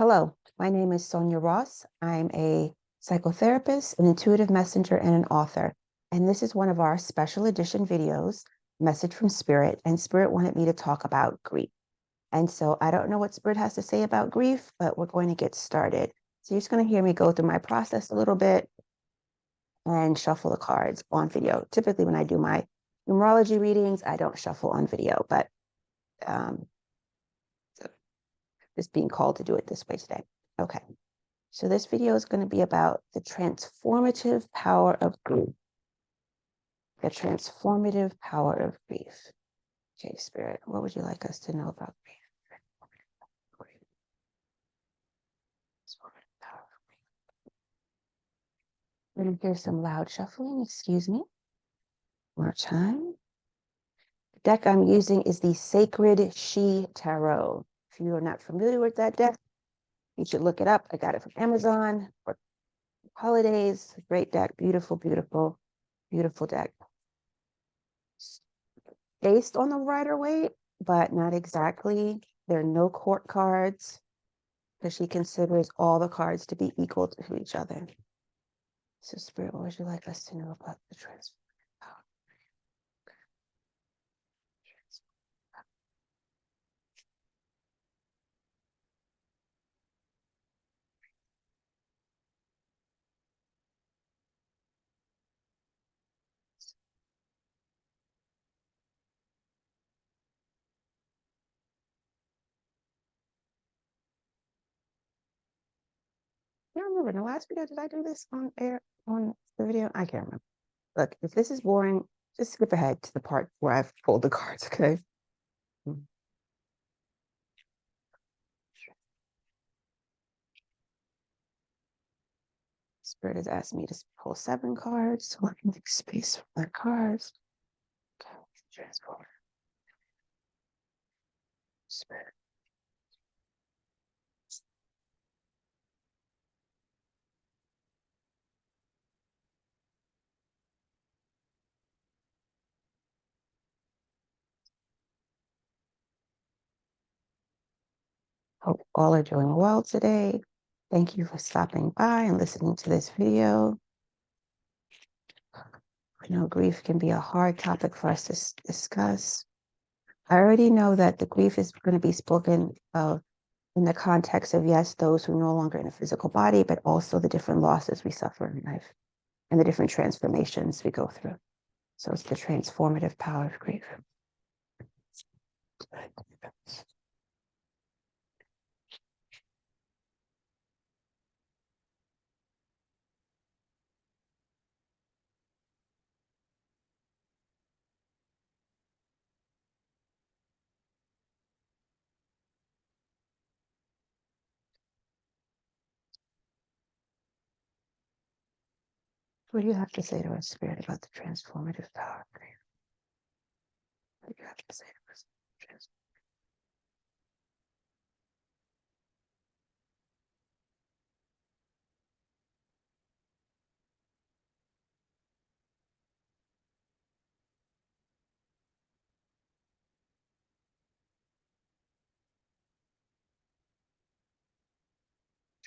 Hello, my name is Sonia Ross. I'm a psychotherapist, an intuitive messenger, and an author. And this is one of our special edition videos, Message from Spirit. And Spirit wanted me to talk about grief. And so I don't know what Spirit has to say about grief, but we're going to get started. So you're just going to hear me go through my process a little bit and shuffle the cards on video. Typically, when I do my numerology readings, I don't shuffle on video, but just being called to do it this way today. Okay. So this video is going to be about the transformative power of grief. The transformative power of grief. Okay, Spirit, what would you like us to know about grief? Transformative power of grief. We're going to hear some loud shuffling, excuse me. One more time. The deck I'm using is the Sacred She Tarot. If you are not familiar with that deck, you should look it up. I got it from Amazon for holidays. Great deck, beautiful, beautiful, beautiful deck. Based on the Rider-Waite, but not exactly. There are no court cards because she considers all the cards to be equal to each other. So, Spirit, what would you like us to know about the transformative power? I don't remember. In the last video, did I do this on air on the video? I can't remember. Look, if this is boring, just skip ahead to the part where I've pulled the cards, okay? Spirit has asked me to pull 7 cards, so I can make space for my cards. Okay, transform. Spirit. Hope all are doing well today. Thank you for stopping by and listening to this video. I know grief can be a hard topic for us to discuss. I already know that the grief is going to be spoken of in the context of, yes, those who are no longer in a physical body, but also the different losses we suffer in life and the different transformations we go through. So it's the transformative power of grief. What do you have to say to our Spirit about the transformative power of grief? What do you have to say to us?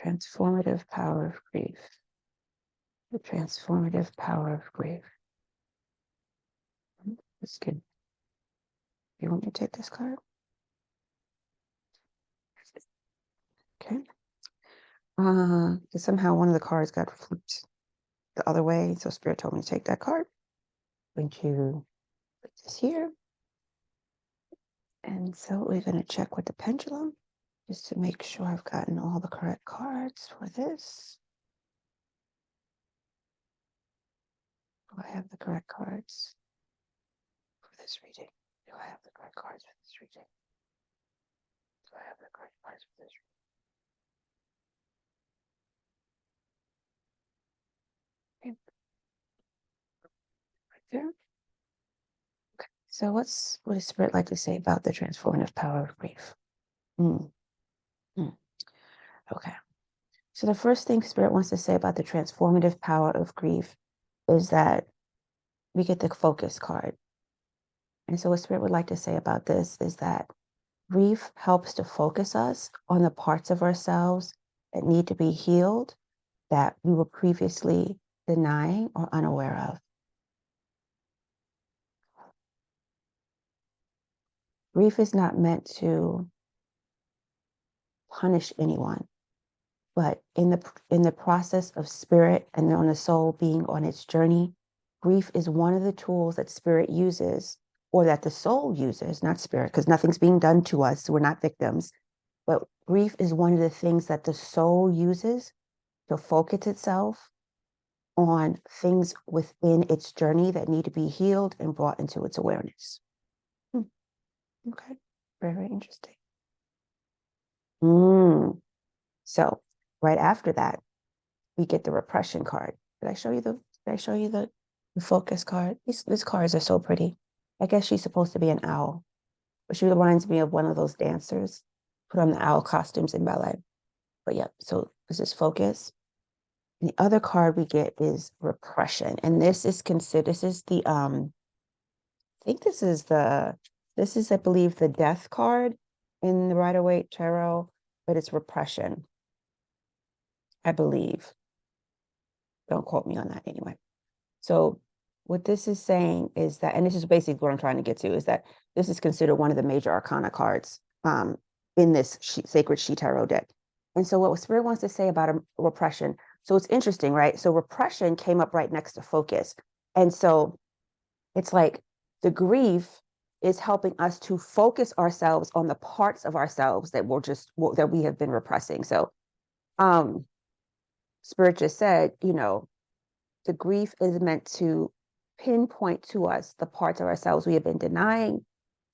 Transformative power of grief. The transformative power of grief. That's good. You want me to take this card? Okay. Somehow one of the cards got flipped the other way, so Spirit told me to take that card. I'm going to put this here. And so we're going to check with the pendulum just to make sure I've gotten all the correct cards for this. Do I have the correct cards for this reading? Do I have the correct cards for this reading? Do I have the correct cards for this reading? Okay. Right there. Okay. So what does Spirit like to say about the transformative power of grief? Okay. So the first thing Spirit wants to say about the transformative power of grief is that we get the focus card. And so what Spirit would like to say about this is that Grief helps to focus us on the parts of ourselves that need to be healed that we were previously denying or unaware of. Grief is not meant to punish anyone, but in the process of spirit and on the soul being on its journey, grief is one of the tools that spirit uses, or that the soul uses, not spirit, because nothing's being done to us, so we're not victims. But grief is one of the things that the soul uses to focus itself on things within its journey that need to be healed and brought into its awareness. Okay, very, very interesting. So right after that, we get the repression card. Did I show you the focus card? These cards are so pretty. I guess she's supposed to be an owl, but she reminds me of one of those dancers put on the owl costumes in ballet. But yeah, so this is focus. And the other card we get is repression. And this is the I think this is I believe the death card in the Rider-Waite Tarot, but it's repression, I believe. Don't quote me on that anyway. So what this is saying is that, and this is basically what I'm trying to get to, is that this is considered one of the major arcana cards in this Sacred She Tarot deck. And so what Spirit wants to say about repression, so it's interesting, right? So repression came up right next to focus. And so it's like the grief is helping us to focus ourselves on the parts of ourselves that that we have been repressing. So Spirit just said, the grief is meant to pinpoint to us the parts of ourselves we have been denying,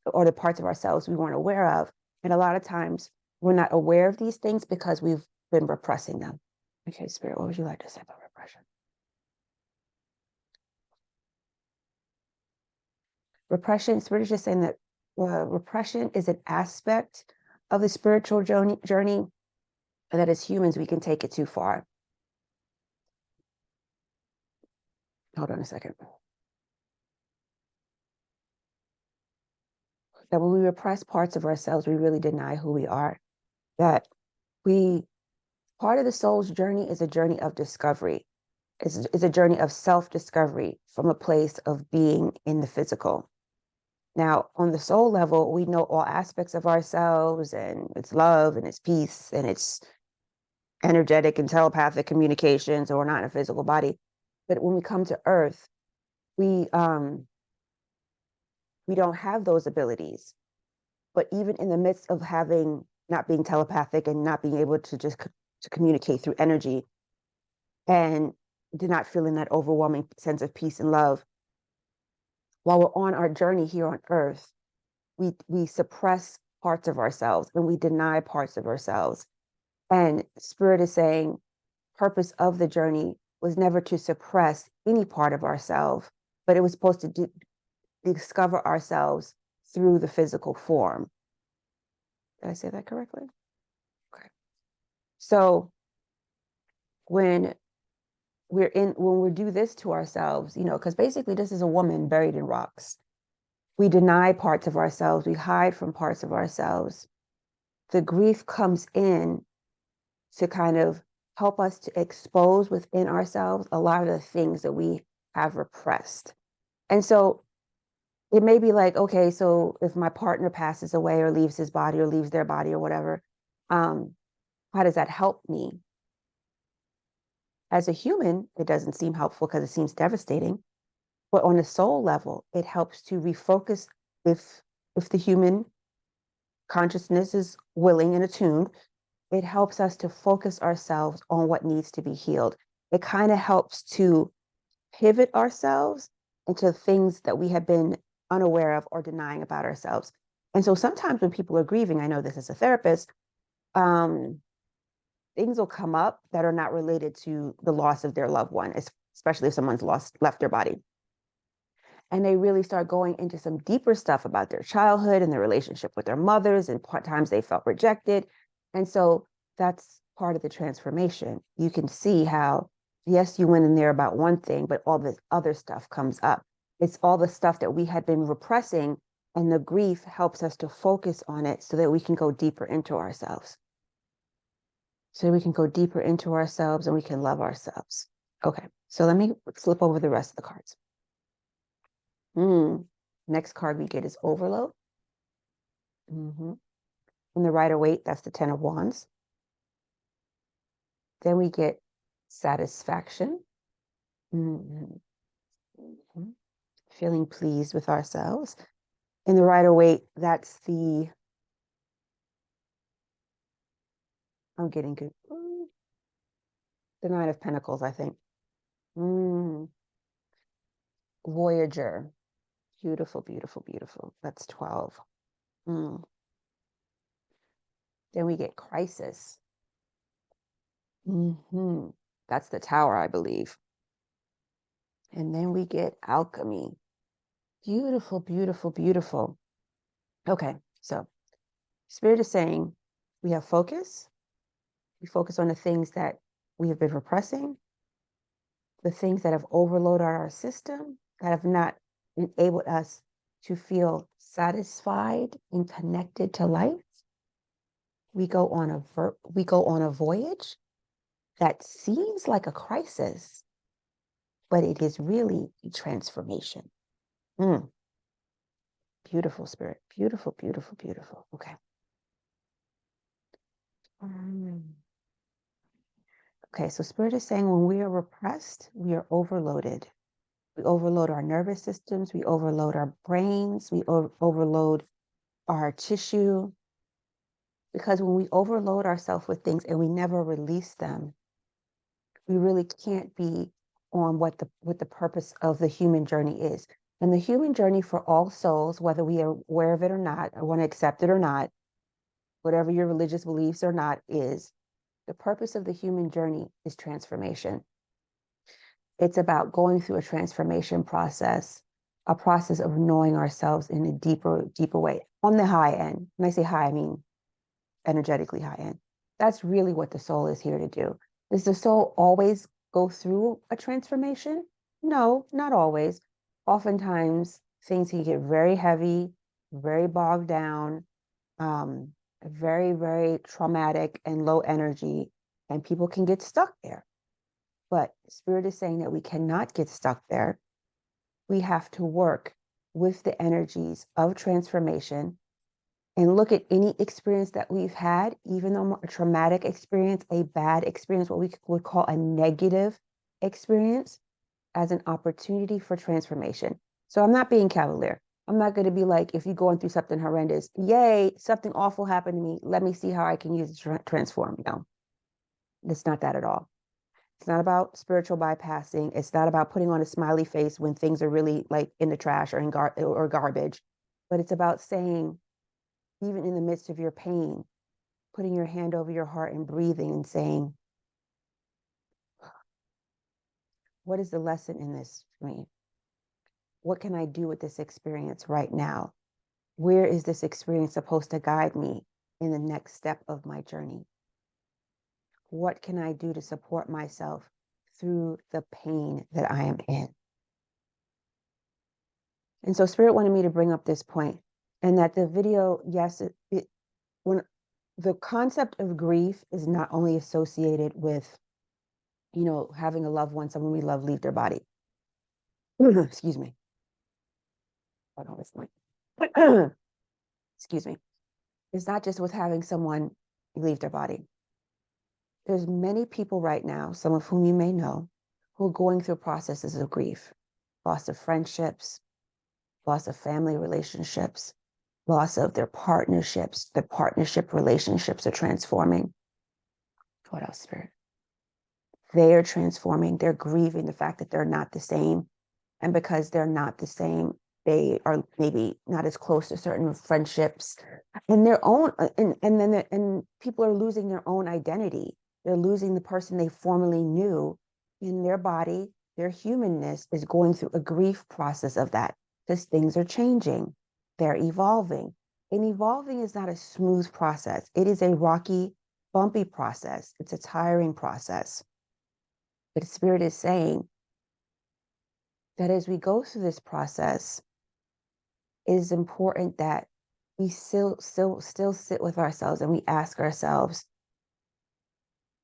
or the parts of ourselves we weren't aware of. And a lot of times we're not aware of these things because we've been repressing them. Okay, Spirit, what would you like to say about repression? Repression, Spirit is just saying that repression is an aspect of the spiritual journey, and that as humans, we can take it too far. Hold on a second. That when we repress parts of ourselves, we really deny who we are. That part of the soul's journey is a journey of discovery. It's a journey of self-discovery from a place of being in the physical. Now, on the soul level, we know all aspects of ourselves, and it's love and it's peace and it's energetic and telepathic communication. So we're not in a physical body. But when we come to Earth, we don't have those abilities. But even in the midst of not being telepathic and not being able to just to communicate through energy, and to not feeling that overwhelming sense of peace and love, while we're on our journey here on Earth, we suppress parts of ourselves and we deny parts of ourselves. And Spirit is saying, purpose of the journey was never to suppress any part of ourselves, but it was supposed to discover ourselves through the physical form. Did I say that correctly? Okay. So when we do this to ourselves, because basically this is a woman buried in rocks. We deny parts of ourselves. We hide from parts of ourselves. The grief comes in to kind of help us to expose within ourselves a lot of the things that we have repressed. And so it may be like, okay, so if my partner passes away or leaves his body or leaves their body or whatever, how does that help me? As a human, it doesn't seem helpful because it seems devastating. But on a soul level, it helps to refocus. If the human consciousness is willing and attuned, it helps us to focus ourselves on what needs to be healed. It kind of helps to pivot ourselves into things that we have been unaware of or denying about ourselves. And so sometimes when people are grieving, I know this as a therapist, things will come up that are not related to the loss of their loved one, especially if someone's left their body. And they really start going into some deeper stuff about their childhood and their relationship with their mothers, and times they felt rejected. And so that's part of the transformation. You can see how, yes, you went in there about one thing, but all this other stuff comes up. It's all the stuff that we had been repressing And the grief helps us to focus on it so that we can go deeper into ourselves. So we can go deeper into ourselves and we can love ourselves. Okay, so let me flip over the rest of the cards. Next card we get is Overload. In the Rider-Waite, that's the 10 of Wands. Then we get Satisfaction. Feeling pleased with ourselves. In the Rider-Waite, that's the, I'm getting good. The 9 of Pentacles, I think. Voyager. Beautiful, beautiful, beautiful. That's 12. Then we get Crisis. That's the Tower, I believe. And then we get Alchemy. Beautiful, beautiful, beautiful. Okay, so Spirit is saying we have focus. We focus on the things that we have been repressing, the things that have overloaded our system, that have not enabled us to feel satisfied and connected to life. We go on a voyage that seems like a crisis, but it is really a transformation. Beautiful, Spirit. Beautiful, beautiful, beautiful. Okay. Okay, so Spirit is saying when we are repressed, we are overloaded. We overload our nervous systems. We overload our brains. We overload our tissue. Because when we overload ourselves with things and we never release them, we really can't be on what the purpose of the human journey is. And the human journey for all souls, whether we are aware of it or not, or want to accept it or not, whatever your religious beliefs or not is, the purpose of the human journey is transformation. It's about going through a transformation process, a process of knowing ourselves in a deeper, deeper way. On the high end, when I say high, I mean energetically high end. That's really what the soul is here to do. Does the soul always go through a transformation? No, not always. Oftentimes, things can get very heavy, very bogged down, very, very traumatic and low energy, and people can get stuck there. But Spirit is saying that we cannot get stuck there. We have to work with the energies of transformation and look at any experience that we've had, even though a traumatic experience, a bad experience, what we would call a negative experience, as an opportunity for transformation. So I'm not being cavalier. I'm not going to be like, if you're going through something horrendous, yay, something awful happened to me. Let me see how I can use it to transform. No, it's not that at all. It's not about spiritual bypassing. It's not about putting on a smiley face when things are really like in the trash or in garbage. But it's about saying, even in the midst of your pain, putting your hand over your heart and breathing and saying, what is the lesson in this for me? What can I do with this experience right now? Where is this experience supposed to guide me in the next step of my journey? What can I do to support myself through the pain that I am in? And so Spirit wanted me to bring up this point, and that the video, yes, when the concept of grief is not only associated with, having a loved one, someone we love, leave their body. Excuse me. Hold on, this mic. Excuse me. It's not just with having someone leave their body. There's many people right now, some of whom you may know, who are going through processes of grief, loss of friendships, loss of family relationships, loss of their partnerships. The partnership relationships are transforming. What else, Spirit? They are transforming. They're grieving the fact that they're not the same. And because they're not the same, they are maybe not as close to certain friendships and their own, and people are losing their own identity. They're losing the person they formerly knew in their body. Their humanness is going through a grief process of that because things are changing. They're evolving. And evolving is not a smooth process. It is a rocky, bumpy process. It's a tiring process. But Spirit is saying that as we go through this process, it is important that we still sit with ourselves and we ask ourselves,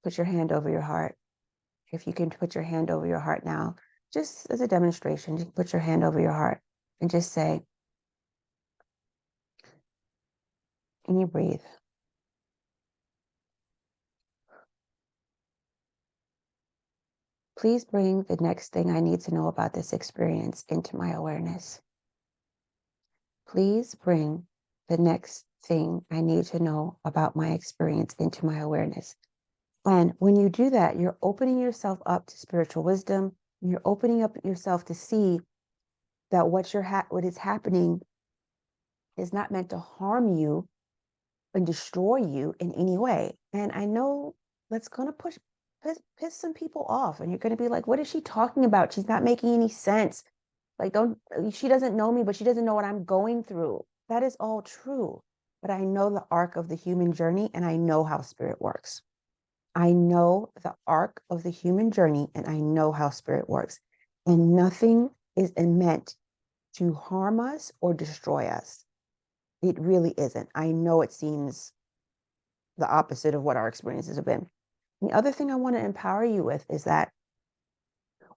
put your hand over your heart. If you can put your hand over your heart now, just as a demonstration, just put your hand over your heart and just say, and you breathe. Please bring the next thing I need to know about this experience into my awareness. Please bring the next thing I need to know about my experience into my awareness. And when you do that, you're opening yourself up to spiritual wisdom. You're opening up yourself to see that what is happening is not meant to harm you and destroy you in any way. And I know that's going to piss some people off, and you're going to be like, what is she talking about? She's not making any sense. Like, she doesn't know me, but she doesn't know what I'm going through. That is all true. But I know the arc of the human journey, and I know how spirit works. I know the arc of the human journey, and I know how spirit works. And nothing is meant to harm us or destroy us. It really isn't. I know it seems the opposite of what our experiences have been. And the other thing I want to empower you with is that,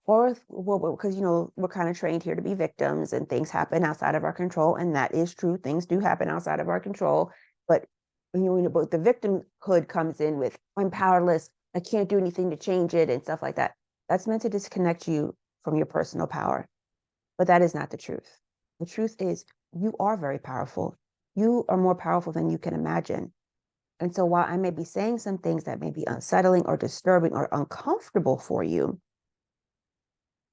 or well, because we're kind of trained here to be victims, and things happen outside of our control, and that is true. Things do happen outside of our control, but but the victimhood comes in with, I'm powerless, I can't do anything to change it, and stuff like that. That's meant to disconnect you from your personal power, but that is not the truth. The truth is, you are very powerful. You are more powerful than you can imagine. And so while I may be saying some things that may be unsettling or disturbing or uncomfortable for you,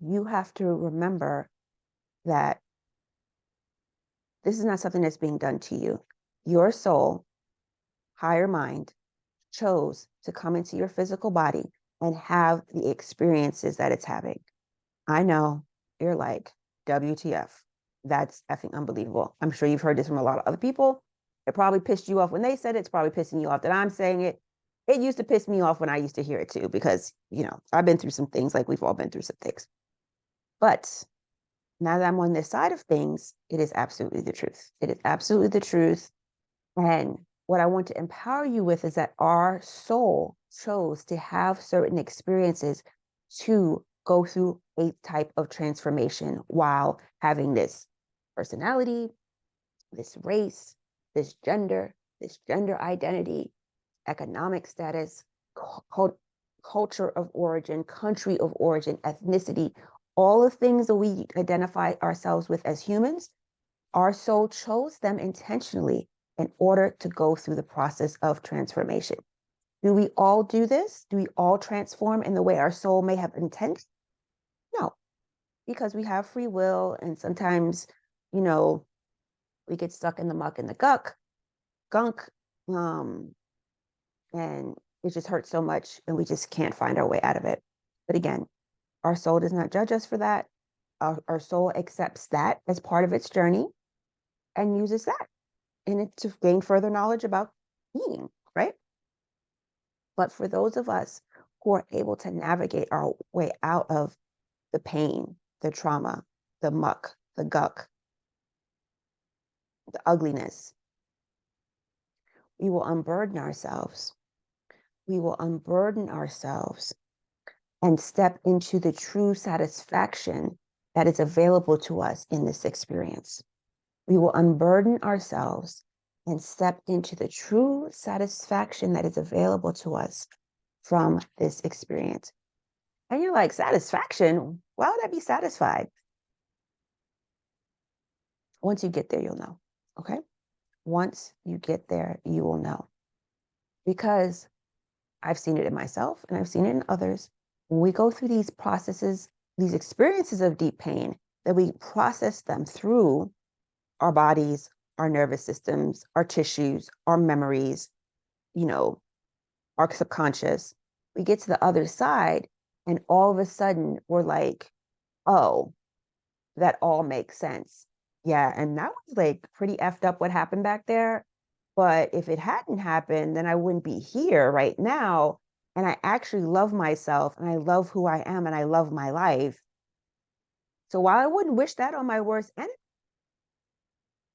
you have to remember that this is not something that's being done to you. Your soul, higher mind, chose to come into your physical body and have the experiences that it's having. I know you're like, WTF. That's effing unbelievable. I'm sure you've heard this from a lot of other people. It probably pissed you off when they said it. It's probably pissing you off that I'm saying it. It used to piss me off when I used to hear it too, because, I've been through some things, like we've all been through some things. But now that I'm on this side of things, it is absolutely the truth. It is absolutely the truth. And what I want to empower you with is that our soul chose to have certain experiences to go through a type of transformation while having this personality, this race, this gender identity, economic status, culture of origin, country of origin, ethnicity, all the things that we identify ourselves with as humans. Our soul chose them intentionally in order to go through the process of transformation. Do we all do this? Do we all transform in the way our soul may have intended? No, because we have free will, and sometimes, we get stuck in the muck and the gunk, and it just hurts so much, and we just can't find our way out of it. But again, our soul does not judge us for that. Our soul accepts that as part of its journey and uses that in it to gain further knowledge about being, right? But for those of us who are able to navigate our way out of the pain, the trauma, the muck, the gunk, the ugliness, we will unburden ourselves. We will unburden ourselves and step into the true satisfaction that is available to us in this experience. We will unburden ourselves and step into the true satisfaction that is available to us from this experience. And you're like, satisfaction? Why would I be satisfied? Once you get there, you'll know. Okay? Once you get there, you will know. Because I've seen it in myself and I've seen it in others. When we go through these processes, these experiences of deep pain, that we process them through our bodies, our nervous systems, our tissues, our memories, our subconscious. We get to the other side, and all of a sudden we're like, oh, that all makes sense. Yeah, and that was like pretty effed up what happened back there. But if it hadn't happened, then I wouldn't be here right now. And I actually love myself, and I love who I am, and I love my life. So while I wouldn't wish that on my worst enemy,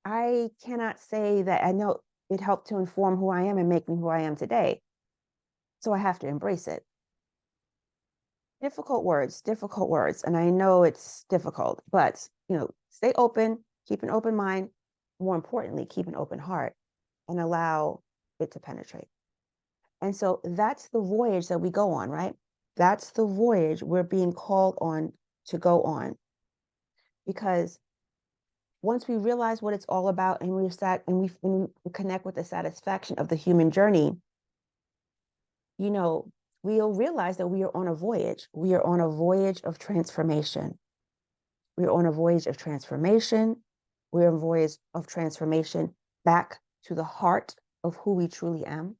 I cannot say that I know it helped to inform who I am and make me who I am today. So I have to embrace it. Difficult words. And I know it's difficult, but stay open, keep an open mind. More importantly, keep an open heart and allow it to penetrate. And so that's the voyage that we go on, right? That's the voyage we're being called on to go on. Because once we realize what it's all about and we connect with the satisfaction of the human journey, we'll realize that we are on a voyage. We are on a voyage of transformation. We are on a voyage of transformation. We're on a voyage of transformation back to the heart of who we truly am.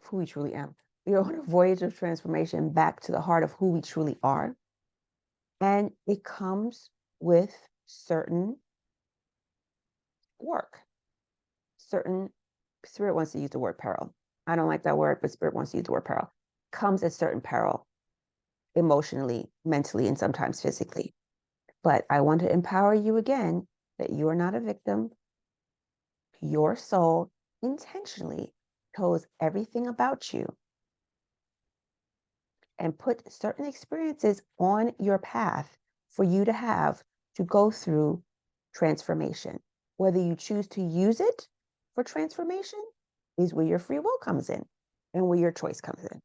Who we truly am. We are on a voyage of transformation back to the heart of who we truly are. And it comes with certain work. Spirit wants to use the word peril. I don't like that word, but Spirit wants to use the word peril. Comes at certain peril, emotionally, mentally, and sometimes physically. But I want to empower you again that you are not a victim. Your soul intentionally chose everything about you and put certain experiences on your path for you to have to go through transformation. Whether you choose to use it for transformation is where your free will comes in and where your choice comes in.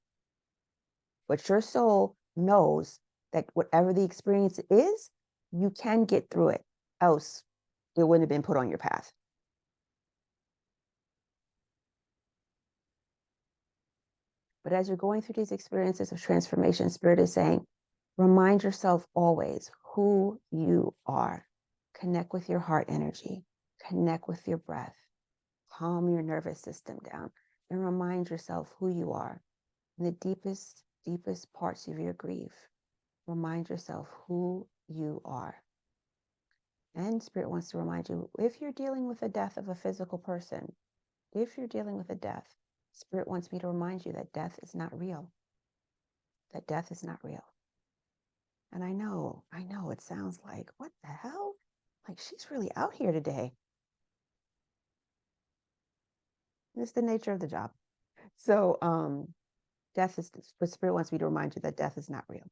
But your soul knows that whatever the experience is, you can get through it. Else, it wouldn't have been put on your path. But as you're going through these experiences of transformation, Spirit is saying, remind yourself always who you are. Connect with your heart energy. Connect with your breath. Calm your nervous system down and remind yourself who you are. In the deepest, deepest parts of your grief, remind yourself who you are. And Spirit wants to remind you, if you're dealing with the death of a physical person, if you're dealing with a death, Spirit wants me to remind you that death is not real. That death is not real. And I know, it sounds like, what the hell? Like, she's really out here today. It's the nature of the job. So, death is, but Spirit wants me to remind you that death is not real.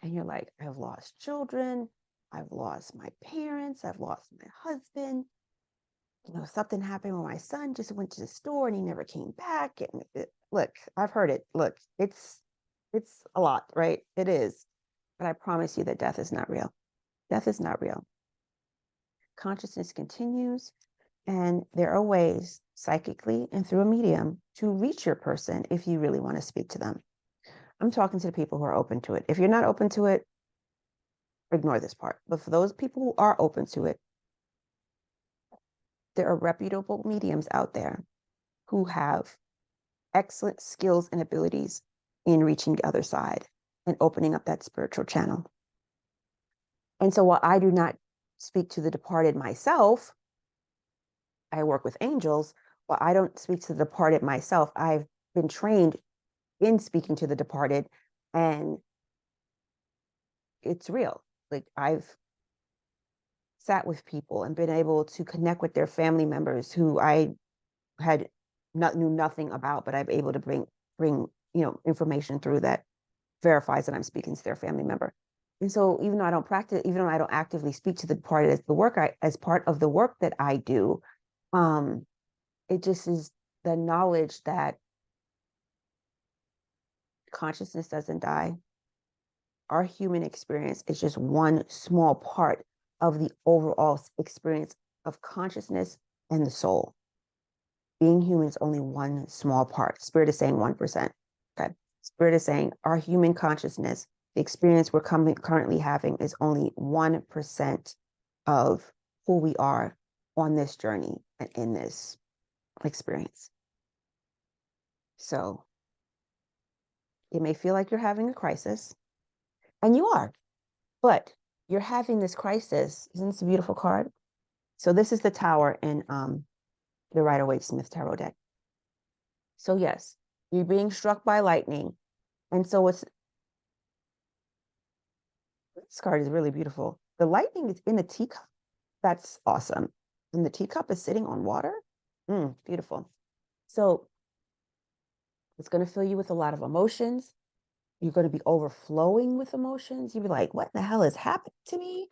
And you're like, I've lost children. I've lost my parents. I've lost my husband. Something happened when my son just went to the store and he never came back. And look, I've heard it. Look, it's a lot, right? It is. But I promise you that death is not real. Death is not real. Consciousness continues, and there are ways psychically and through a medium to reach your person if you really want to speak to them. I'm talking to the people who are open to it. If you're not open to it, ignore this part. But for those people who are open to it, there are reputable mediums out there who have excellent skills and abilities in reaching the other side and opening up that spiritual channel. And so while I do not speak to the departed myself, I work with angels. While I don't speak to the departed myself, I've been trained in speaking to the departed, and it's real. Like, I've sat with people and been able to connect with their family members who I knew nothing about, but I'm able to bring information through that verifies that I'm speaking to their family member. And so even though I don't actively speak to the departed as part of the work that I do, it just is the knowledge that consciousness doesn't die. Our human experience is just one small part of the overall experience of consciousness and the soul. Being human is only one small part. Spirit is saying 1%. Okay. Spirit is saying our human consciousness, the experience we're currently having, is only 1% of who we are on this journey and in this experience. So it may feel like you're having a crisis, and you are, but you're having this crisis. Isn't this a beautiful card? So this is the Tower in the Rider-Waite-Smith Tarot deck. So yes, you're being struck by lightning. And so this card is really beautiful. The lightning is in a teacup. That's awesome. and the teacup is sitting on water. Beautiful. So it's going to fill you with a lot of emotions. You're going to be overflowing with emotions. You'll be like, what the hell is happening to me?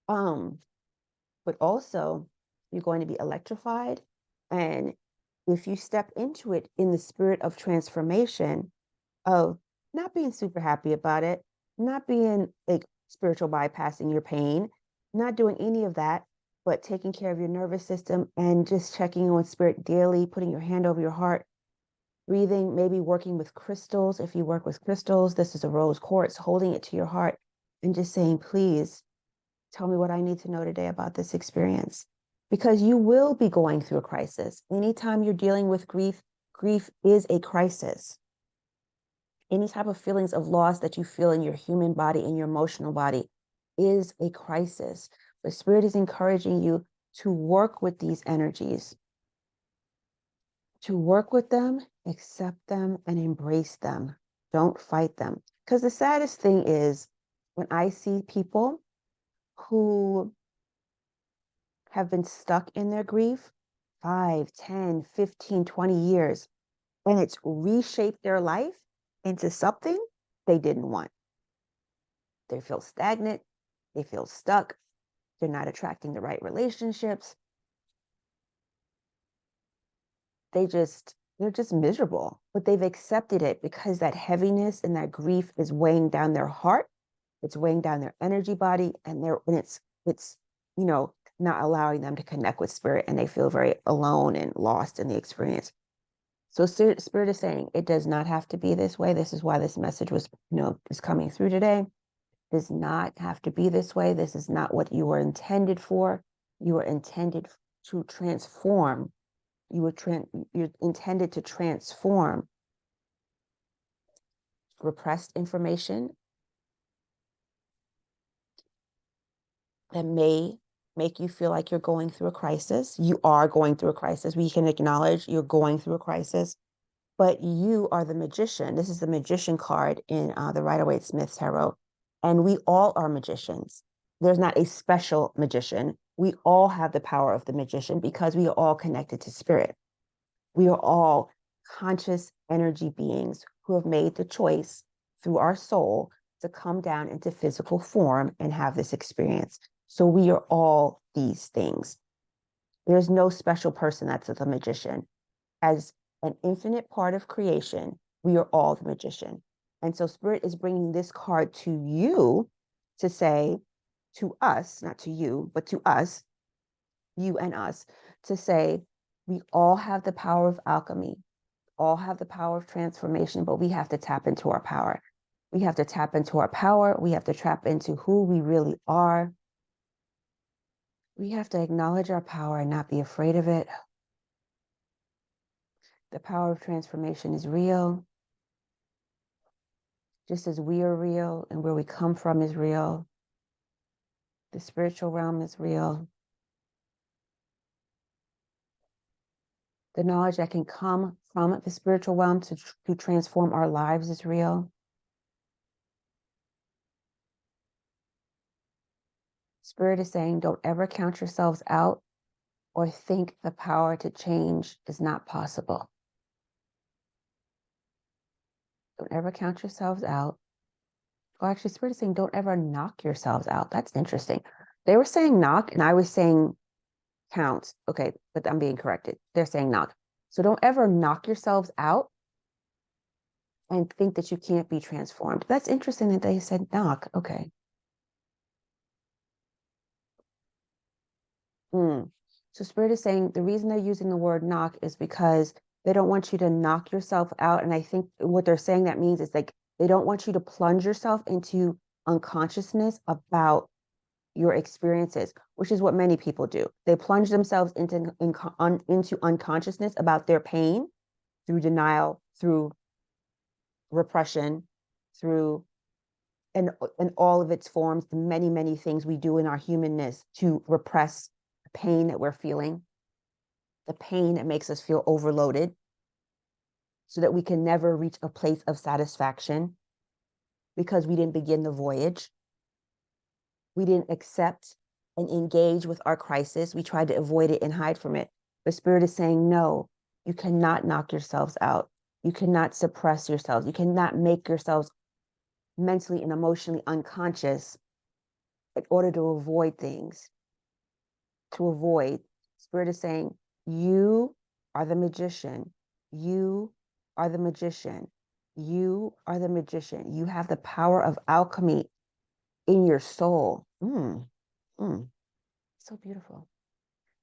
But also you're going to be electrified. And if you step into it in the spirit of transformation, of not being super happy about it, not being like spiritual bypassing your pain, not doing any of that, but taking care of your nervous system and just checking on spirit daily, putting your hand over your heart, breathing, maybe working with crystals. If you work with crystals, this is a rose quartz, holding it to your heart and just saying, please tell me what I need to know today about this experience. Because you will be going through a crisis. Anytime you're dealing with grief, grief is a crisis. Any type of feelings of loss that you feel in your human body, in your emotional body, is a crisis. The spirit is encouraging you to work with these energies, to work with them, accept them, and embrace them. Don't fight them. Because the saddest thing is when I see people who have been stuck in their grief 5, 10, 15, 20 years, and it's reshaped their life into something they didn't want. They feel stagnant. They feel stuck. They're not attracting the right relationships. They're just miserable, but they've accepted it because that heaviness and that grief is weighing down their heart. It's weighing down their energy body, and it's not allowing them to connect with spirit, and they feel very alone and lost in the experience. So spirit is saying it does not have to be this way. This is why this message was, is coming through today. It does not have to be this way. This is not what you were intended for. You were intended to transform. You're intended to transform repressed information that may make you feel like you're going through a crisis. You are going through a crisis. We can acknowledge you're going through a crisis, but you are the magician. This is the magician card in the Rider-Waite-Smith Tarot. And we all are magicians. There's not a special magician. We all have the power of the magician because we are all connected to spirit. We are all conscious energy beings who have made the choice through our soul to come down into physical form and have this experience. So we are all these things. There's no special person that's the magician. As an infinite part of creation, we are all the magician. And so spirit is bringing this card to you to say to us, not to you, but to us, you and us, to say, we all have the power of alchemy, all have the power of transformation, but we have to tap into our power. We have to tap into our power. We have to tap into who we really are. We have to acknowledge our power and not be afraid of it. The power of transformation is real. Just as we are real and where we come from is real. The spiritual realm is real. The knowledge that can come from the spiritual realm to transform our lives is real. Spirit is saying, don't ever count yourselves out or think the power to change is not possible. Don't ever count yourselves out. Well, actually, Spirit is saying, don't ever knock yourselves out. That's interesting. They were saying knock, and I was saying count. Okay, but I'm being corrected. They're saying knock. So don't ever knock yourselves out and think that you can't be transformed. That's interesting that they said knock. Okay. So Spirit is saying the reason they're using the word knock is because they don't want you to knock yourself out. And I think what they're saying that means is like, they don't want you to plunge yourself into unconsciousness about your experiences, which is what many people do. They plunge themselves into unconsciousness about their pain through denial, through repression, through and all of its forms, the many, many things we do in our humanness to repress the pain that we're feeling, the pain that makes us feel overloaded, so that we can never reach a place of satisfaction because we didn't begin the voyage. We didn't accept and engage with our crisis. We try to avoid it and hide from it. The Spirit is saying, no, you cannot knock yourselves out. You cannot suppress yourselves. You cannot make yourselves mentally and emotionally unconscious in order to avoid things. To avoid. Spirit is saying, you are the magician. You are the magician. You are the magician. You have the power of alchemy in your soul. So beautiful.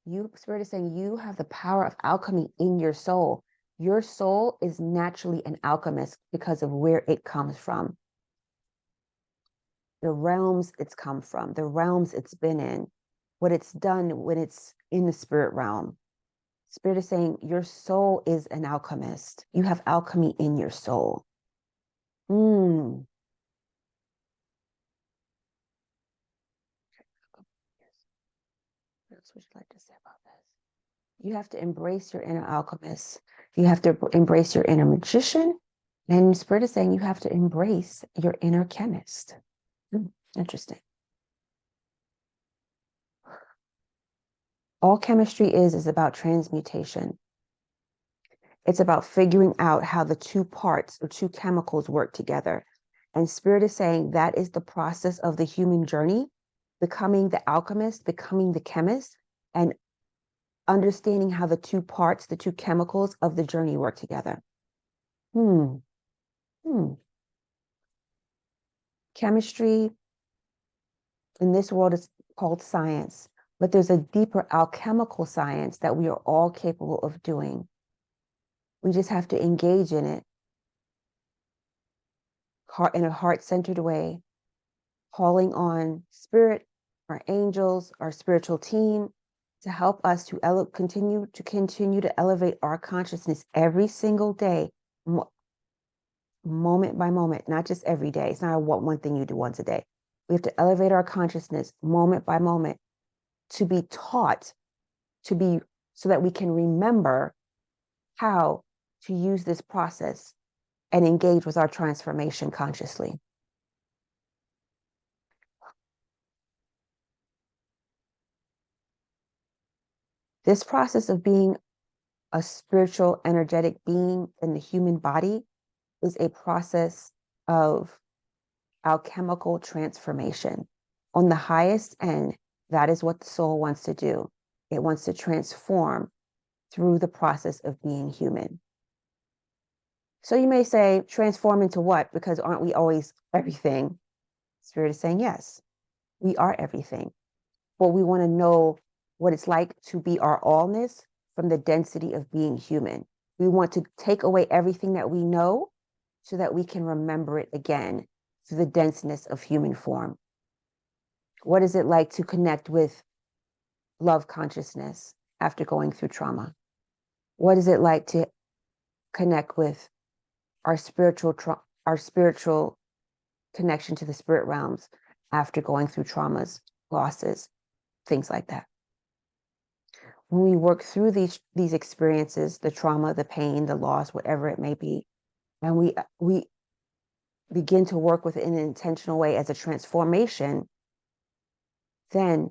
You, Spirit is saying, you have the power of alchemy in your soul. Your soul is naturally an alchemist because of where it comes from, the realms it's come from, the realms it's been in, what it's done when it's in the spirit realm. Spirit is saying, your soul is an alchemist. You have alchemy in your soul. What else would you like to say about this? You have to embrace your inner alchemist. You have to embrace your inner magician. And Spirit is saying you have to embrace your inner chemist. Interesting. All chemistry is about transmutation. It's about figuring out how the two parts or two chemicals work together. And Spirit is saying that is the process of the human journey, becoming the alchemist, becoming the chemist, and understanding how the two parts, the two chemicals of the journey work together. Chemistry in this world is called science, but there's a deeper alchemical science that we are all capable of doing. We just have to engage in it in a heart-centered way, calling on Spirit, our angels, our spiritual team to help us to continue to elevate our consciousness every single day, moment by moment, not just every day. It's not one thing you do once a day. We have to elevate our consciousness moment by moment to be taught, so that we can remember how to use this process and engage with our transformation consciously. This process of being a spiritual, energetic being in the human body is a process of alchemical transformation. On the highest end, that is what the soul wants to do. It wants to transform through the process of being human. So you may say, transform into what? Because aren't we always everything? Spirit is saying, yes, we are everything. But we want to know what it's like to be our allness from the density of being human. We want to take away everything that we know so that we can remember it again through the denseness of human form. What is it like to connect with love consciousness after going through trauma? What is it like to connect with our spiritual connection to the spirit realms after going through traumas, losses, things like that? When we work through these experiences, the trauma, the pain, the loss, whatever it may be, and we begin to work with it in an intentional way as a transformation, then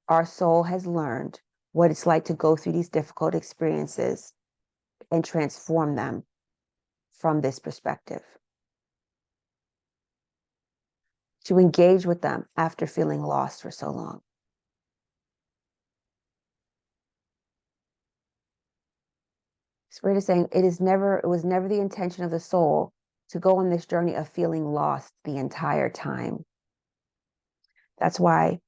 our soul has learned what it's like to go through these difficult experiences and transform them from this perspective. To engage with them after feeling lost for so long. Spirit is saying it was never the intention of the soul to go on this journey of feeling lost the entire time. That's why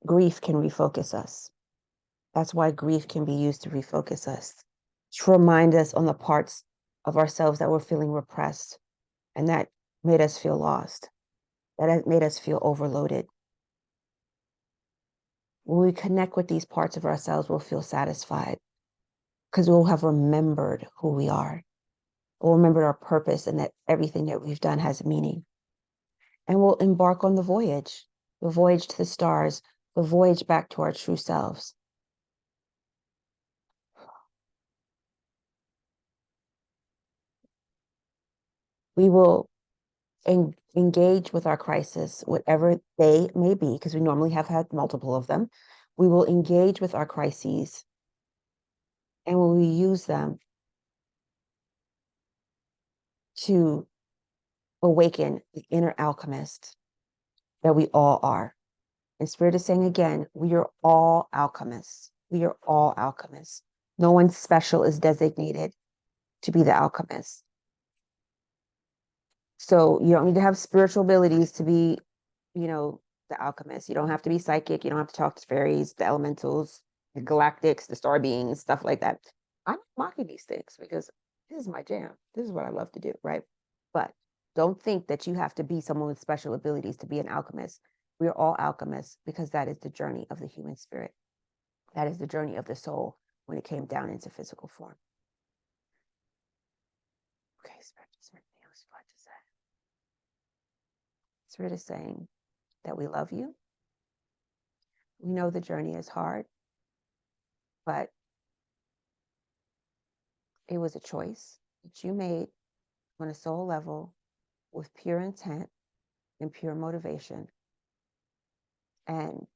grief can refocus us. That's why grief can be used to refocus us, to remind us on the parts of ourselves that were feeling repressed and that made us feel lost, that made us feel overloaded. When we connect with these parts of ourselves, we'll feel satisfied because we'll have remembered who we are. We'll remember our purpose and that everything that we've done has meaning. And we'll embark on the voyage to the stars, the voyage back to our true selves. We will engage with our crisis, whatever they may be, because we normally have had multiple of them. We will engage with our crises, and when we use them to awaken the inner alchemist that we all are. And Spirit is saying again, we are all alchemists. We are all alchemists. No one special is designated to be the alchemist. So you don't need to have spiritual abilities to be, the alchemist. You don't have to be psychic. You don't have to talk to fairies, the elementals, the galactics, the star beings, stuff like that. I'm not mocking these things because this is my jam. This is what I love to do, right? But don't think that you have to be someone with special abilities to be an alchemist. We are all alchemists because that is the journey of the human spirit. That is the journey of the soul when it came down into physical form. Okay, Spirit, anything else you'd like to say? Spirit is saying that we love you. We know the journey is hard, but it was a choice that you made on a soul level with pure intent and pure motivation. And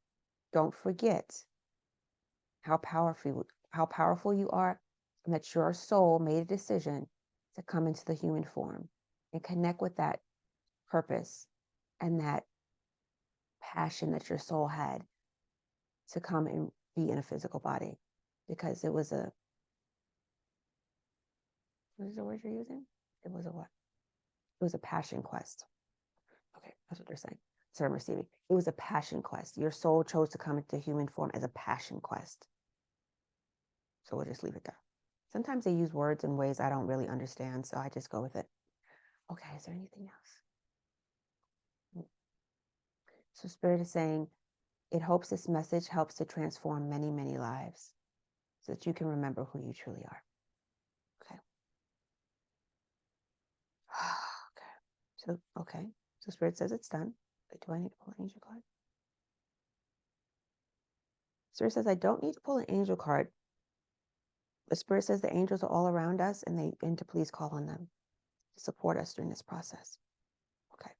don't forget how powerful you are, and that your soul made a decision to come into the human form and connect with that purpose and that passion that your soul had to come and be in a physical body, because it was a, what is the word you're using? It was a what? It was a passion quest. Okay, that's what they're saying. So I'm receiving. It was a passion quest. Your soul chose to come into human form as a passion quest. So we'll just leave it there. Sometimes they use words in ways I don't really understand, so I just go with it. Okay, is there anything else? So Spirit is saying, it hopes this message helps to transform many, many lives so that you can remember who you truly are. Okay. Okay. So Spirit says it's done. But do I need to pull an angel card? Spirit says I don't need to pull an angel card. The Spirit says the angels are all around us and to please call on them to support us during this process. Okay.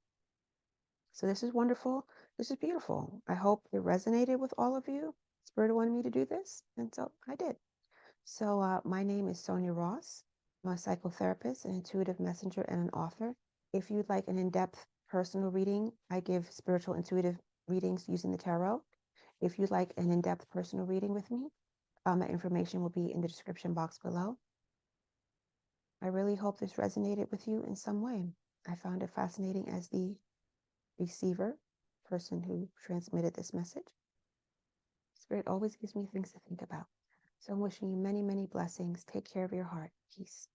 So this is wonderful. This is beautiful. I hope it resonated with all of you. Spirit wanted me to do this, and so I did. So my name is Sonia Ross. I'm a psychotherapist, an intuitive messenger, and an author. If you'd like an in-depth personal reading, I give spiritual intuitive readings using the tarot. If you'd like an in-depth personal reading with me, that information will be in the description box below. I really hope this resonated with you in some way. I found it fascinating as the receiver, person who transmitted this message. Spirit always gives me things to think about. So I'm wishing you many, many blessings. Take care of your heart. Peace.